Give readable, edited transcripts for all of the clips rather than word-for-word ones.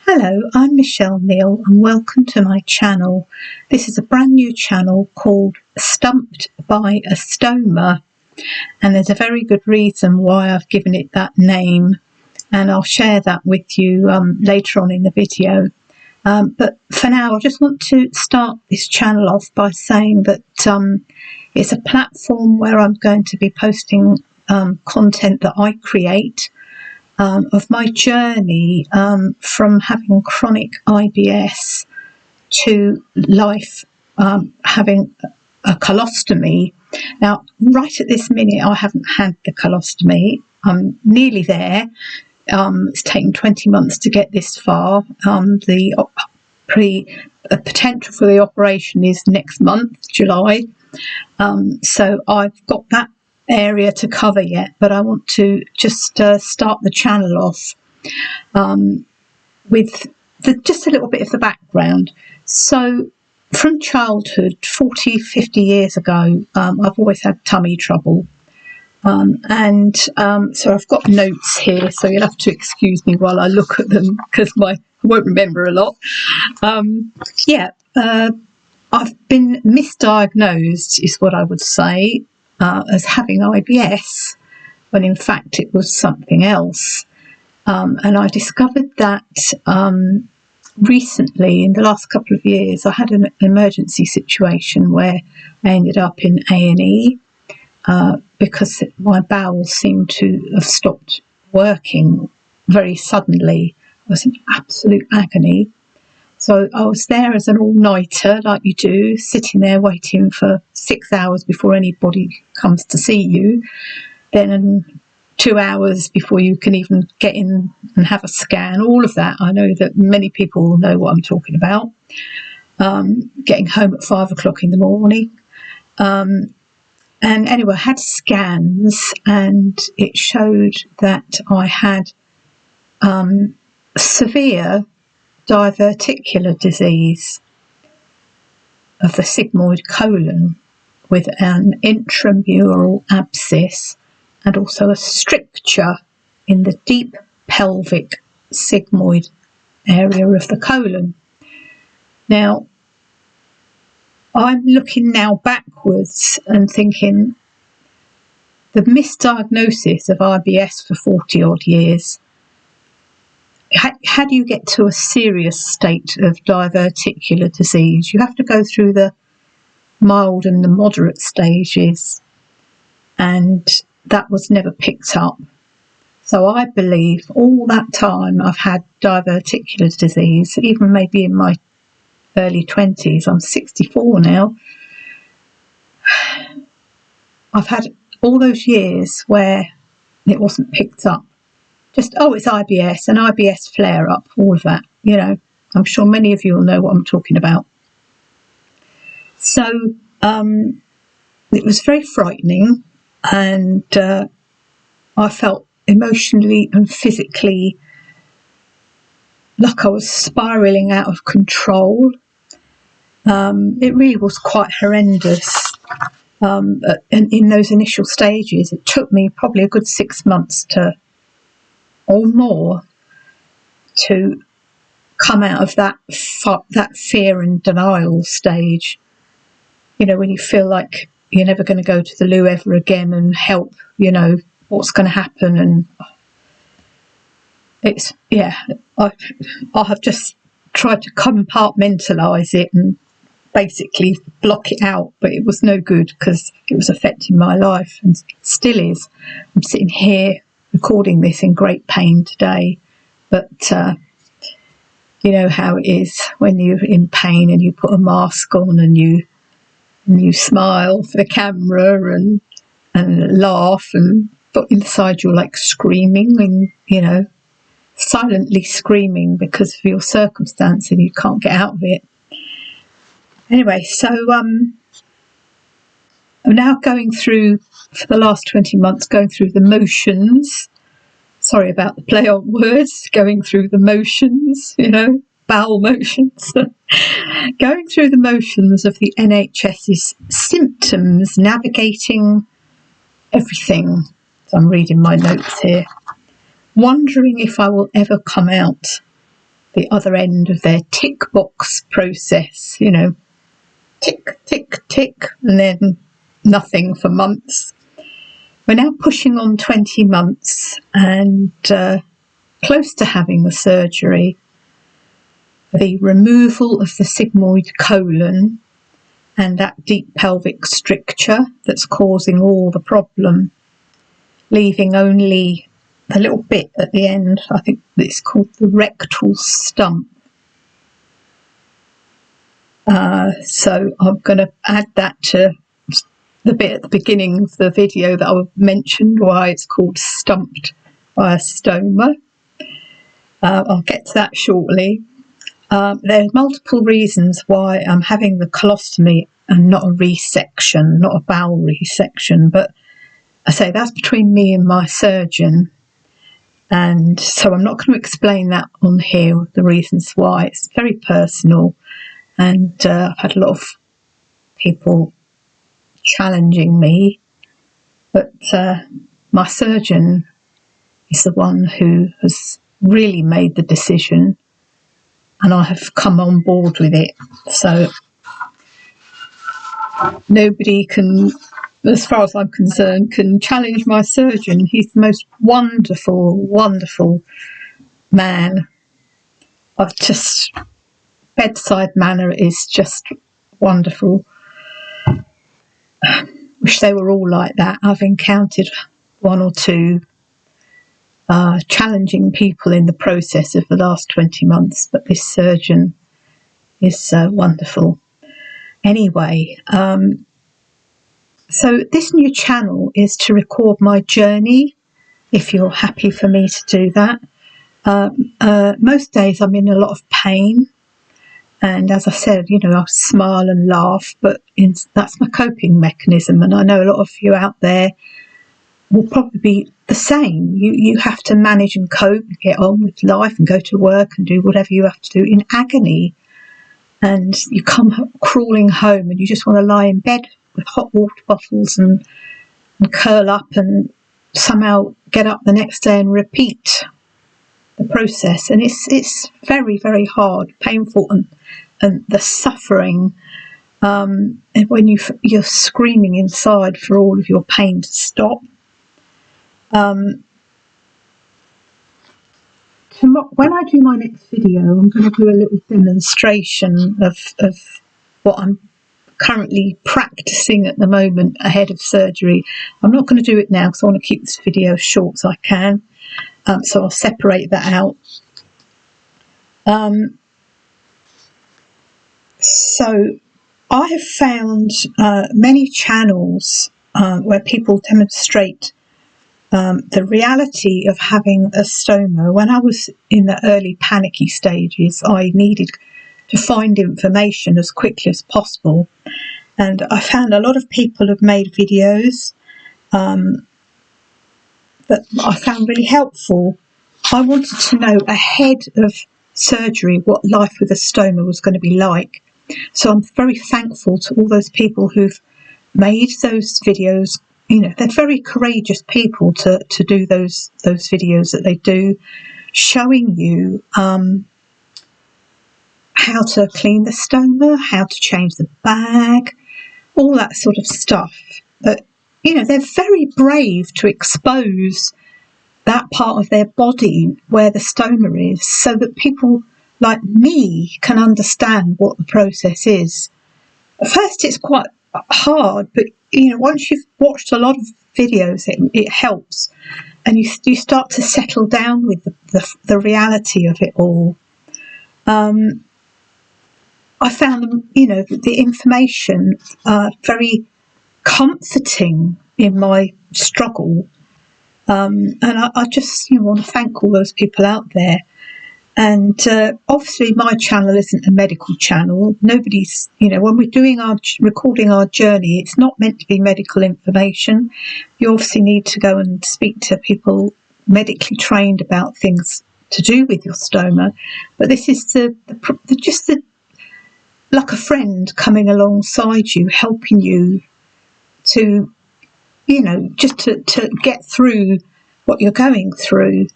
Hello, I'm Michelle Neal and welcome to my channel. This is a brand new channel called Stumped by a Stoma, and there's a very good reason why I've given it that name, and I'll share that with you later on in the video. But for now, I just want to start this channel off by saying that it's a platform where I'm going to be posting content that I create of my journey from having chronic IBS to life having a colostomy. Now, right at this minute, I haven't had the colostomy. I'm nearly there. It's taken 20 months to get this far. The potential for the operation is next month, July. So I've got that area to cover yet, but I want to just start the channel off with just a little bit of the background. So from childhood, 40-50 years ago, I've always had tummy trouble, and so I've got notes here, so you'll have to excuse me while I look at them because I won't remember a lot. I've been misdiagnosed is what I would say, as having IBS, when in fact it was something else. And I discovered that recently, in the last couple of years, I had an emergency situation where I ended up in A&E because my bowels seemed to have stopped working very suddenly. I was in absolute agony. So I was there as an all-nighter, like you do, sitting there waiting for 6 hours before anybody comes to see you. Then 2 hours before you can even get in and have a scan. All of that, I know that many people know what I'm talking about. Getting home at 5 o'clock in the morning. And anyway, I had scans and it showed that I had severe diverticular disease of the sigmoid colon with an intramural abscess and also a stricture in the deep pelvic sigmoid area of the colon. Now, I'm looking now backwards and thinking the misdiagnosis of IBS for 40 odd years, how do you get to a serious state of diverticular disease? You have to go through the mild and the moderate stages, and that was never picked up. So I believe all that time I've had diverticular disease, even maybe in my early 20s. I'm 64 now. I've had all those years where it wasn't picked up. Just, it's IBS, an IBS flare-up, all of that, you know. I'm sure many of you will know what I'm talking about. So it was very frightening, and I felt emotionally and physically like I was spiralling out of control. It really was quite horrendous. In those initial stages, it took me probably a good 6 months or more to come out of that fear and denial stage. You know, when you feel like you're never going to go to the loo ever again and help, you know, what's going to happen. And it's, I have just tried to compartmentalise it and basically block it out, but it was no good because it was affecting my life and still is. I'm sitting here recording this in great pain today, but you know how it is when you're in pain and you put a mask on and you smile for the camera and laugh, but inside you're like screaming and, you know, silently screaming because of your circumstance and you can't get out of it. Anyway, so I'm now going through, for the last 20 months, going through the motions. Sorry about the play on words, going through the motions, you know, bowel motions. Going through the motions of the NHS's symptoms, navigating everything. So I'm reading my notes here. Wondering if I will ever come out. the other end of their tick box process, you know, tick, tick, tick, and then nothing for months. We're now pushing on 20 months and close to having the surgery. The removal of the sigmoid colon and that deep pelvic stricture that's causing all the problem, leaving only a little bit at the end. I think it's called the rectal stump. So I'm going to add that to the bit at the beginning of the video that I mentioned, why it's called stumped by a stoma. I'll get to that shortly. There's multiple reasons why I'm having the colostomy and not a resection, not a bowel resection, but I say that's between me and my surgeon, and so I'm not going to explain that on here, the reasons why. It's very personal, and I've had a lot of people challenging me, but my surgeon is the one who has really made the decision, and I have come on board with it. So nobody can, as far as I'm concerned, can challenge my surgeon. He's the most wonderful, wonderful man. Bedside manner is just wonderful. Wish they were all like that. I've encountered one or two challenging people in the process of the last 20 months, but this surgeon is wonderful. Anyway, so this new channel is to record my journey, if you're happy for me to do that. Most days I'm in a lot of pain, and as I said, you know, I smile and laugh, but that's my coping mechanism, and I know a lot of you out there will probably be the same. You have to manage and cope and get on with life and go to work and do whatever you have to do in agony, and you come crawling home and you just want to lie in bed with hot water bottles and curl up and somehow get up the next day and repeat the process. And it's very, very hard, painful, and the suffering, and when you're screaming inside for all of your pain to stop. When I do my next video, I'm going to do a little demonstration of what I'm currently practicing at the moment ahead of surgery. I'm not going to do it now because I want to keep this video short as I can, so I'll separate that out. So I have found many channels where people demonstrate the reality of having a stoma. When I was in the early panicky stages, I needed to find information as quickly as possible, and I found a lot of people have made videos that I found really helpful. I wanted to know ahead of surgery what life with a stoma was going to be like, so I'm very thankful to all those people who've made those videos. You know, they're very courageous people to do those videos that they do, showing you how to clean the stoma, how to change the bag, all that sort of stuff. But, you know, they're very brave to expose that part of their body where the stoma is, so that people like me can understand what the process is. At first it's quite hard, but you know, once you've watched a lot of videos, it helps, and you start to settle down with the reality of it all. I found them, you know, the information very comforting in my struggle, and I just want to thank all those people out there. And obviously my channel isn't a medical channel. Nobody's, you know, when we're recording our journey, it's not meant to be medical information. You obviously need to go and speak to people medically trained about things to do with your stoma. But this is just like a friend coming alongside you, helping you to, you know, just to get through what you're going through.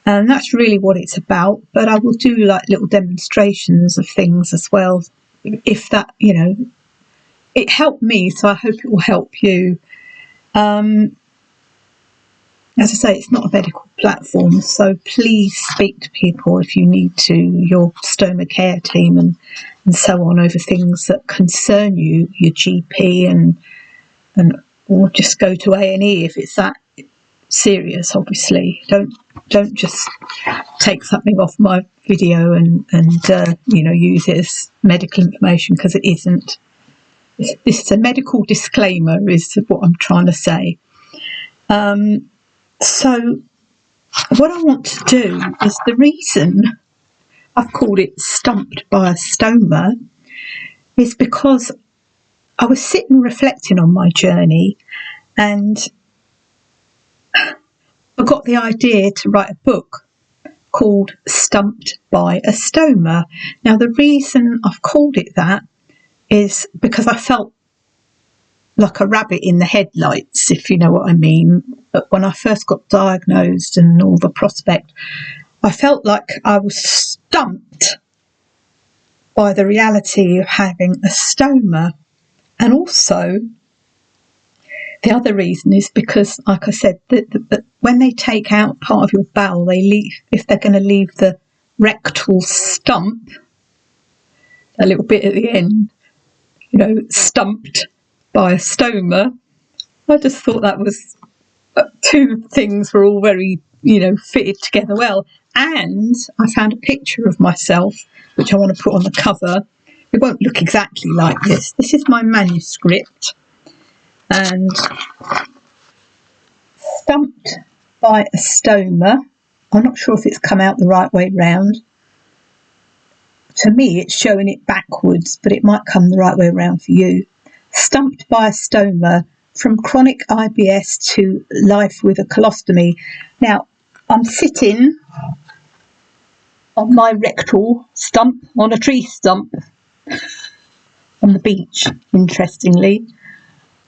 And that's really what it's about. But I will do like little demonstrations of things as well, if that, you know, it helped me, so I hope it will help you. As I say, it's not a medical platform, so please speak to people if you need to, your stoma care team and so on, over things that concern you, your GP, and or just go to A&E if it's that serious. Obviously, don't just take something off my video and you know, use it as medical information, because it isn't. This is a medical disclaimer, is what I'm trying to say. So what I want to do is, the reason I've called it Stumped by a Stoma is because I was sitting reflecting on my journey, and I got the idea to write a book called Stumped by a Stoma. Now, the reason I've called it that is because I felt like a rabbit in the headlights, if you know what I mean. But when I first got diagnosed and all the prospect, I felt like I was stumped by the reality of having a stoma. And also, the other reason is because, like I said, that when they take out part of your bowel, they leave, if they're going to leave the rectal stump, a little bit at the end, you know, stumped by a stoma. I just thought that was, two things were all very, you know, fitted together well. And I found a picture of myself, which I want to put on the cover. It won't look exactly like this. This is my manuscript. And Stumped by a Stoma. I'm not sure if it's come out the right way round. To me, it's showing it backwards, but it might come the right way around for you. Stumped by a Stoma, from chronic IBS to life with a colostomy. Now, I'm sitting on my rectal stump, on a tree stump, on the beach, interestingly.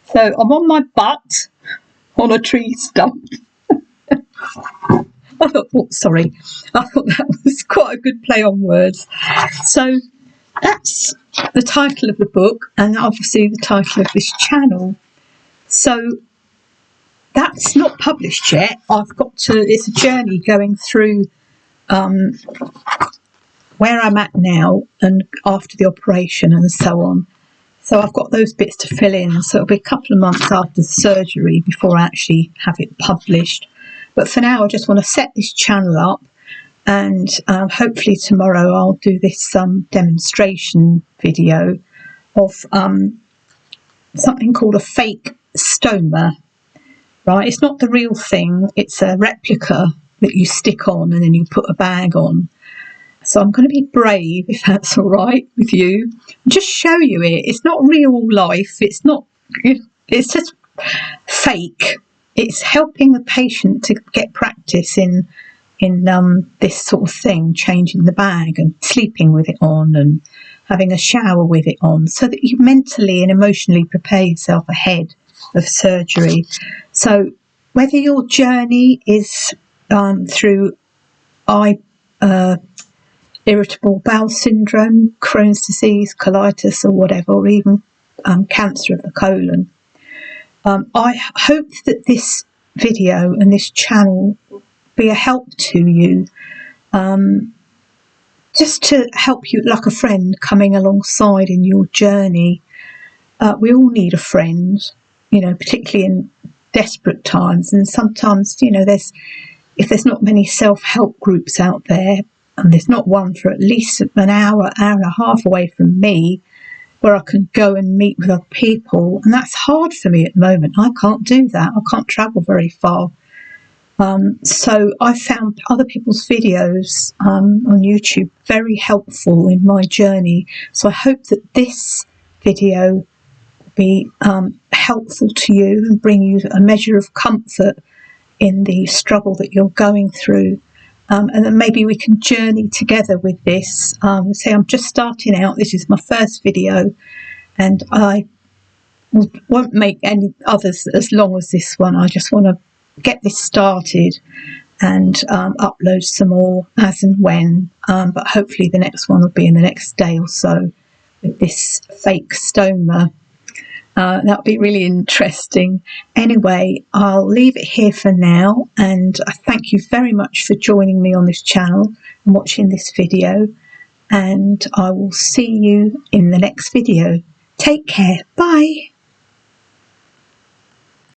So I'm on my butt on a tree stump. I thought that was quite a good play on words. So that's the title of the book, and obviously the title of this channel. So that's not published yet. It's a journey going through where I'm at now and after the operation and so on. So I've got those bits to fill in. So it'll be a couple of months after the surgery before I actually have it published. But for now, I just want to set this channel up, and hopefully tomorrow I'll do this demonstration video of something called a fake stoma. Right, it's not the real thing. It's a replica that you stick on and then you put a bag on. So I'm going to be brave, if that's all right with you. Just show you it. It's not real life. It's not. It's just fake. It's helping the patient to get practice in this sort of thing, changing the bag and sleeping with it on and having a shower with it on, so that you mentally and emotionally prepare yourself ahead of surgery. So whether your journey is through irritable bowel syndrome, Crohn's disease, colitis or whatever, or even cancer of the colon, I hope that this video and this channel will be a help to you, just to help you like a friend coming alongside in your journey. We all need a friend, you know, particularly in desperate times. And sometimes, you know, if there's not many self-help groups out there, and there's not one for at least an hour and a half away from me, where I can go and meet with other people. And that's hard for me at the moment. I can't do that. I can't travel very far. So I found other people's videos on YouTube very helpful in my journey. So I hope that this video will be helpful to you and bring you a measure of comfort in the struggle that you're going through. And then maybe we can journey together with this. Say I'm just starting out. This is my first video, and I won't make any others as long as this one. I just want to get this started and upload some more as and when, but hopefully the next one will be in the next day or so with this fake stoma. That would be really interesting. Anyway, I'll leave it here for now, and I thank you very much for joining me on this channel and watching this video, and I will see you in the next video. Take care. Bye.